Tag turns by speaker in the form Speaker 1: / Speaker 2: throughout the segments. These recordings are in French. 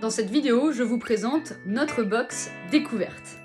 Speaker 1: Dans cette vidéo, je vous présente notre box découverte.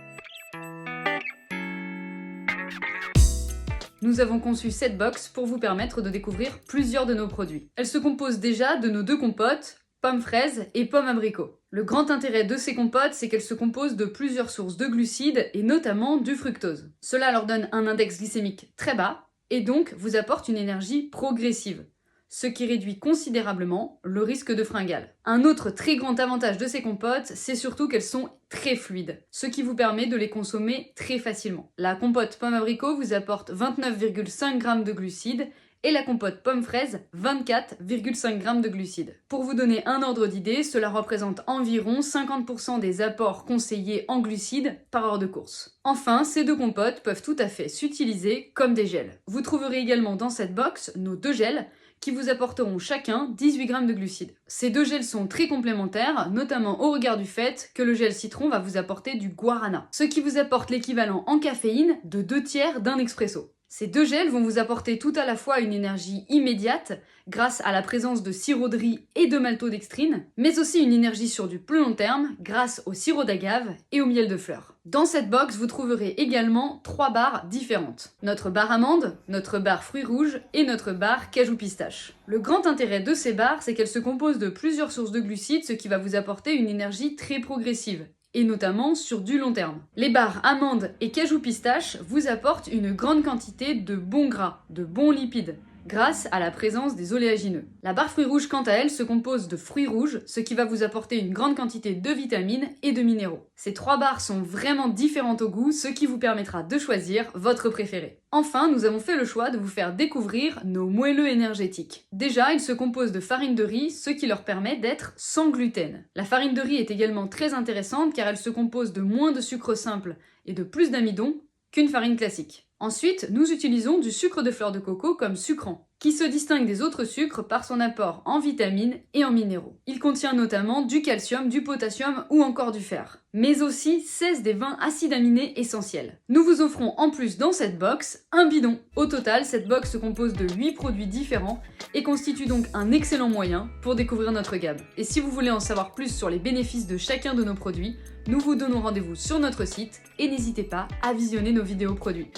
Speaker 1: Nous avons conçu cette box pour vous permettre de découvrir plusieurs de nos produits. Elle se compose déjà de nos deux compotes, pommes fraises et pommes abricots. Le grand intérêt de ces compotes, c'est qu'elles se composent de plusieurs sources de glucides et notamment du fructose. Cela leur donne un index glycémique très bas et donc vous apporte une énergie progressive, ce qui réduit considérablement le risque de fringale. Un autre très grand avantage de ces compotes, c'est surtout qu'elles sont très fluides, ce qui vous permet de les consommer très facilement. La compote pomme abricot vous apporte 29,5 g de glucides et la compote pomme fraise 24,5 g de glucides. Pour vous donner un ordre d'idée, cela représente environ 50% des apports conseillés en glucides par heure de course. Enfin, ces deux compotes peuvent tout à fait s'utiliser comme des gels. Vous trouverez également dans cette box nos deux gels qui vous apporteront chacun 18 g de glucides. Ces deux gels sont très complémentaires, notamment au regard du fait que le gel citron va vous apporter du guarana, ce qui vous apporte l'équivalent en caféine de 2/3 d'un expresso. Ces deux gels vont vous apporter tout à la fois une énergie immédiate grâce à la présence de sirop de riz et de maltodextrine, mais aussi une énergie sur du plus long terme grâce au sirop d'agave et au miel de fleurs. Dans cette box, vous trouverez également 3 barres différentes. Notre barre amande, notre barre fruits rouges et notre barre cajou pistache. Le grand intérêt de ces barres, c'est qu'elles se composent de plusieurs sources de glucides, ce qui va vous apporter une énergie très progressive, et notamment sur du long terme. Les barres amandes et cajou pistache vous apportent une grande quantité de bons gras, de bons lipides, grâce à la présence des oléagineux. La barre fruits rouges, quant à elle, se compose de fruits rouges, ce qui va vous apporter une grande quantité de vitamines et de minéraux. Ces 3 barres sont vraiment différentes au goût, ce qui vous permettra de choisir votre préféré. Enfin, nous avons fait le choix de vous faire découvrir nos moelleux énergétiques. Déjà, ils se composent de farine de riz, ce qui leur permet d'être sans gluten. La farine de riz est également très intéressante car elle se compose de moins de sucre simple et de plus d'amidon qu'une farine classique. Ensuite, nous utilisons du sucre de fleur de coco comme sucrant, qui se distingue des autres sucres par son apport en vitamines et en minéraux. Il contient notamment du calcium, du potassium ou encore du fer, mais aussi 16 des 20 acides aminés essentiels. Nous vous offrons en plus dans cette box un bidon. Au total, cette box se compose de 8 produits différents et constitue donc un excellent moyen pour découvrir notre gamme. Et si vous voulez en savoir plus sur les bénéfices de chacun de nos produits, nous vous donnons rendez-vous sur notre site et n'hésitez pas à visionner nos vidéos produits.